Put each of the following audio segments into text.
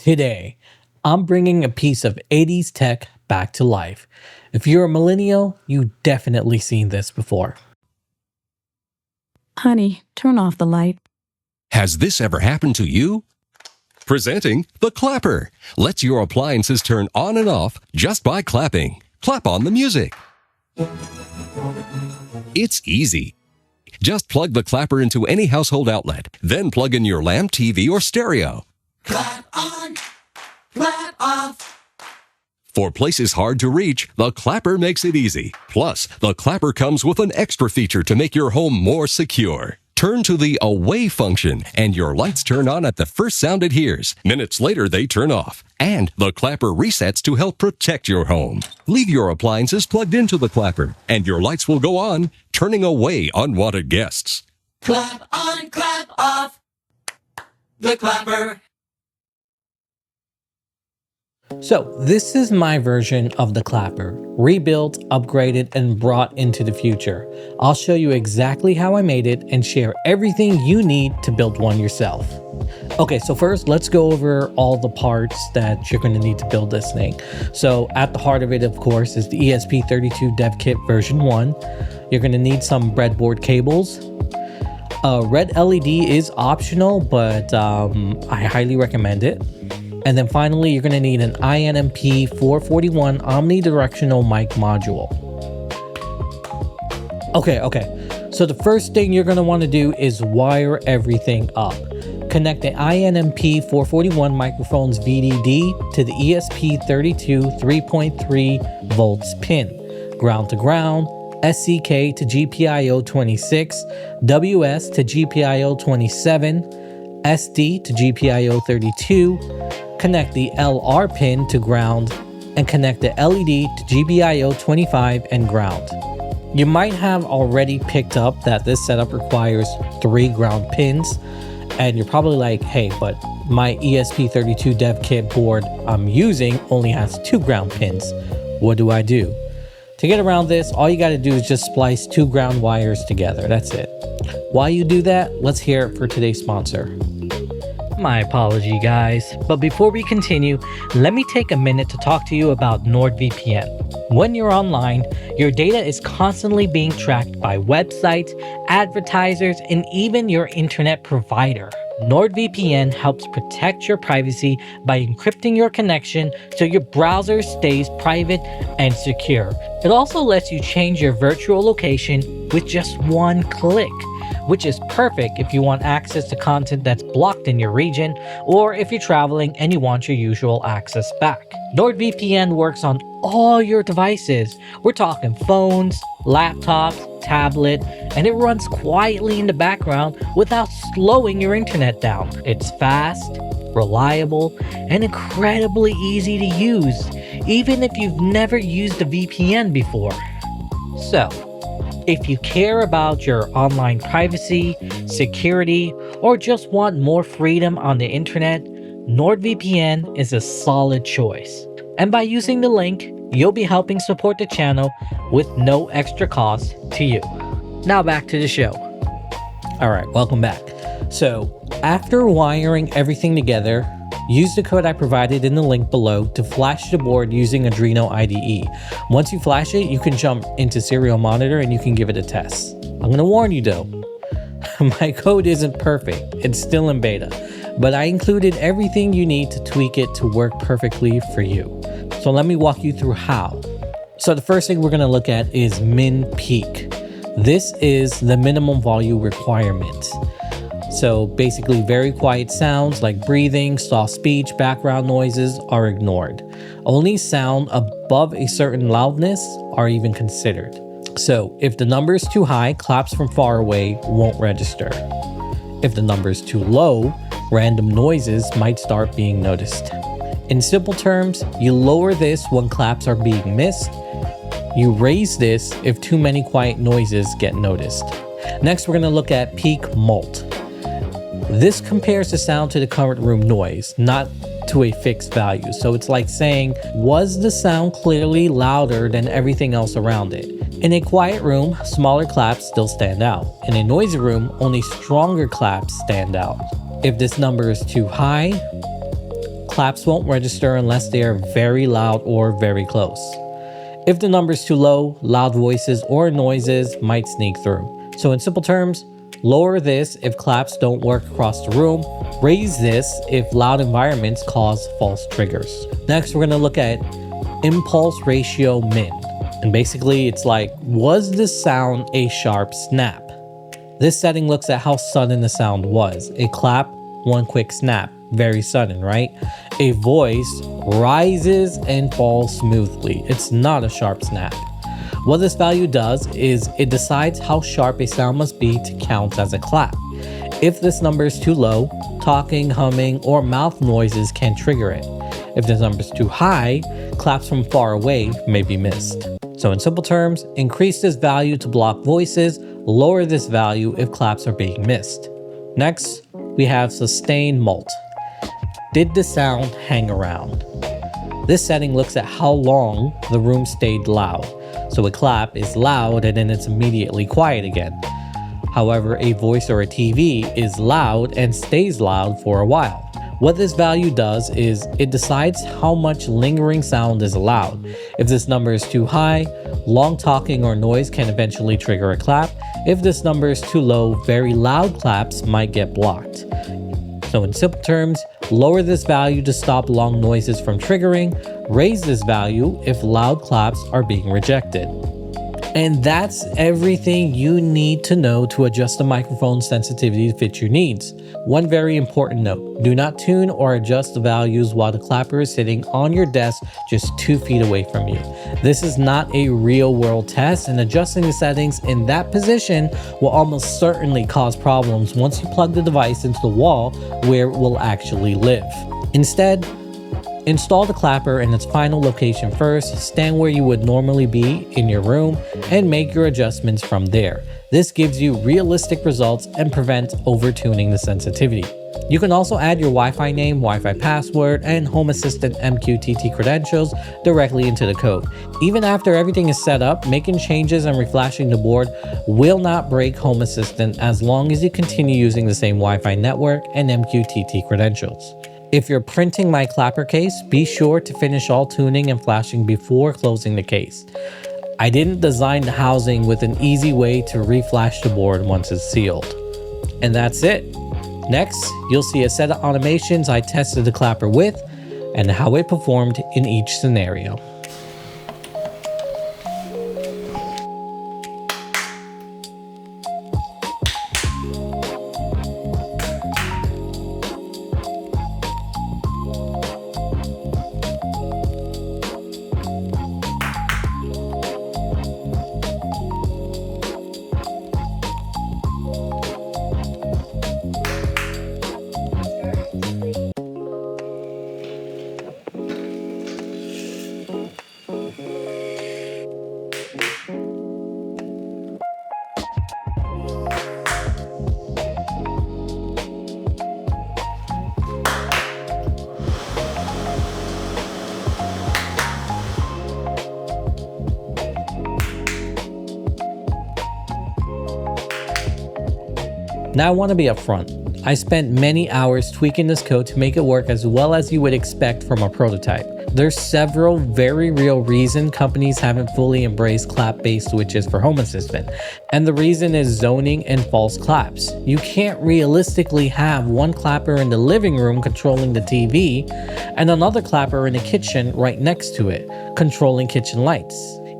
Today, I'm bringing a piece of 80s tech back to life. If you're a millennial, you've definitely seen this before. Honey, turn off the light. Has this ever happened to you? Presenting the Clapper. Lets your appliances turn on and off just by clapping. Clap on the music. It's easy. Just plug the Clapper into any household outlet, then plug in your lamp, TV, or stereo. Clap on, clap off. For places hard to reach, the Clapper makes it easy. Plus, the Clapper comes with an extra feature to make your home more secure. Turn to the Away function, and your lights turn on at the first sound it hears. Minutes later, they turn off. And the Clapper resets to help protect your home. Leave your appliances plugged into the Clapper, and your lights will go on, turning away unwanted guests. Clap on, clap off. The Clapper. So this is my version of the Clapper, rebuilt, upgraded, and brought into the future. I'll show you exactly how I made it and share everything you need to build one yourself. Okay, so first let's go over all the parts that you're going to need to build this thing. So at the heart of it, of course, is the ESP32 Dev Kit version 1. You're going to need some breadboard cables. Red LED is optional, but I highly recommend it. And then finally, you're going to need an INMP 441 omnidirectional mic module. Okay. So the first thing you're going to want to do is wire everything up. Connect the INMP 441 microphone's VDD to the ESP32 3.3 volts pin, ground to ground, SCK to GPIO 26, WS to GPIO 27, SD to GPIO 32, connect the LR pin to ground, and connect the LED to GPIO 25 and ground. You might have already picked up that this setup requires 3 ground pins, and you're probably like, hey, but my ESP32 Dev Kit board I'm using only has 2 ground pins. What do I do? To get around this, all you gotta do is just splice 2 ground wires together. That's it. While you do that, let's hear it for today's sponsor. My apology, guys, but before we continue, let me take a minute to talk to you about NordVPN. When you're online, your data is constantly being tracked by websites, advertisers, and even your internet provider. NordVPN helps protect your privacy by encrypting your connection so your browser stays private and secure. It also lets you change your virtual location with just one click, which is perfect if you want access to content that's blocked in your region, or if you're traveling and you want your usual access back. NordVPN works on all your devices. We're talking phones, laptops, tablet, and it runs quietly in the background without slowing your internet down. It's fast, reliable, and incredibly easy to use, even if you've never used a VPN before. So, if you care about your online privacy, security, or just want more freedom on the internet, NordVPN is a solid choice. And by using the link, you'll be helping support the channel with no extra cost to you. Now back to the show. Alright, welcome back. So, after wiring everything together, use the code I provided in the link below to flash the board using Adreno IDE. Once you flash it, you can jump into Serial Monitor and you can give it a test. I'm going to warn you though, my code isn't perfect, it's still in beta, but I included everything you need to tweak it to work perfectly for you. So let me walk you through how. So the first thing we're going to look at is min peak. This is the minimum volume requirement. So basically very quiet sounds like breathing, soft speech, background noises are ignored. Only sound above a certain loudness are even considered. So if the number is too high, claps from far away won't register. If the number is too low, random noises might start being noticed. In simple terms, you lower this when claps are being missed. You raise this if too many quiet noises get noticed. Next, we're going to look at peak Mult. This compares the sound to the current room noise, not to a fixed value. So it's like saying, was the sound clearly louder than everything else around it? In a quiet room, smaller claps still stand out. In a noisy room, only stronger claps stand out. If this number is too high, claps won't register unless they are very loud or very close. If the number is too low, loud voices or noises might sneak through. So in simple terms, lower this if claps don't work across the room, raise this if loud environments cause false triggers. Next, we're gonna look at impulse ratio min. And basically it's like, was this sound a sharp snap? This setting looks at how sudden the sound was. A clap, one quick snap, very sudden, right? A voice rises and falls smoothly. It's not a sharp snap. What this value does is it decides how sharp a sound must be to count as a clap. If this number is too low, talking, humming, or mouth noises can trigger it. If this number is too high, claps from far away may be missed. So in simple terms, increase this value to block voices, lower this value if claps are being missed. Next, we have sustain mult. Did the sound hang around? This setting looks at how long the room stayed loud. So a clap is loud and then it's immediately quiet again. However, a voice or a TV is loud and stays loud for a while. What this value does is it decides how much lingering sound is allowed. If this number is too high, long talking or noise can eventually trigger a clap. If this number is too low, very loud claps might get blocked. So in simple terms, lower this value to stop long noises from triggering, raise this value if loud claps are being rejected. And that's everything you need to know to adjust the microphone sensitivity to fit your needs. One very important note, do not tune or adjust the values while the clapper is sitting on your desk just 2 feet away from you. This is not a real world test, and adjusting the settings in that position will almost certainly cause problems once you plug the device into the wall where it will actually live. Instead, install the clapper in its final location first, stand where you would normally be in your room, and make your adjustments from there. This gives you realistic results and prevents over-tuning the sensitivity. You can also add your Wi-Fi name, Wi-Fi password, and Home Assistant MQTT credentials directly into the code. Even after everything is set up, making changes and reflashing the board will not break Home Assistant as long as you continue using the same Wi-Fi network and MQTT credentials. If you're printing my clapper case, be sure to finish all tuning and flashing before closing the case. I didn't design the housing with an easy way to reflash the board once it's sealed. And that's it. Next, you'll see a set of automations I tested the clapper with and how it performed in each scenario. Now I want to be upfront. I spent many hours tweaking this code to make it work as well as you would expect from a prototype. There's several very real reasons companies haven't fully embraced clap-based switches for Home Assistant. And the reason is zoning and false claps. You can't realistically have one clapper in the living room controlling the TV and another clapper in the kitchen right next to it, controlling kitchen lights.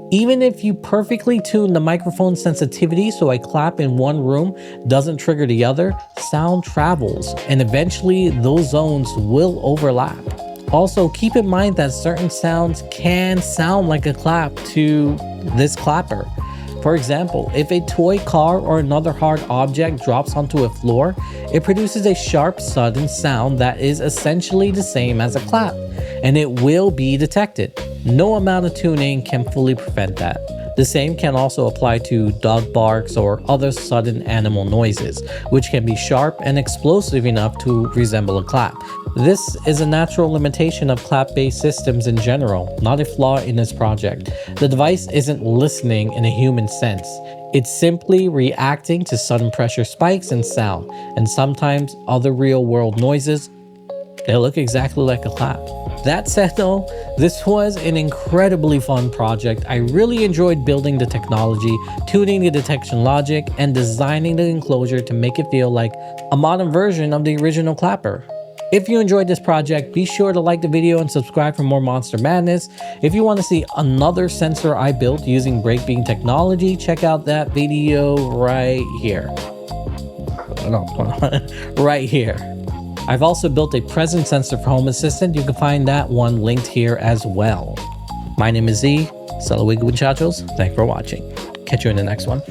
Even if you perfectly tune the microphone sensitivity so a clap in one room doesn't trigger the other, sound travels and eventually those zones will overlap. Also, keep in mind that certain sounds can sound like a clap to this clapper. For example, if a toy car or another hard object drops onto a floor, it produces a sharp, sudden sound that is essentially the same as a clap, and it will be detected. No amount of tuning can fully prevent that. The same can also apply to dog barks or other sudden animal noises, which can be sharp and explosive enough to resemble a clap. This is a natural limitation of clap-based systems in general, not a flaw in this project. The device isn't listening in a human sense. It's simply reacting to sudden pressure spikes and sound, and sometimes other real-world noises, They look exactly like a clap. That said though, this was an incredibly fun project. I really enjoyed building the technology, tuning the detection logic, and designing the enclosure to make it feel like a modern version of the original clapper. If you enjoyed this project, be sure to like the video and subscribe for more Monster Madness. If you want to see another sensor I built using breakbeam technology, check out that video right here. No, right here. I've also built a presence sensor for Home Assistant. You can find that one linked here as well. My name is Z. Salawig muchachos. Thanks for watching. Catch you in the next one.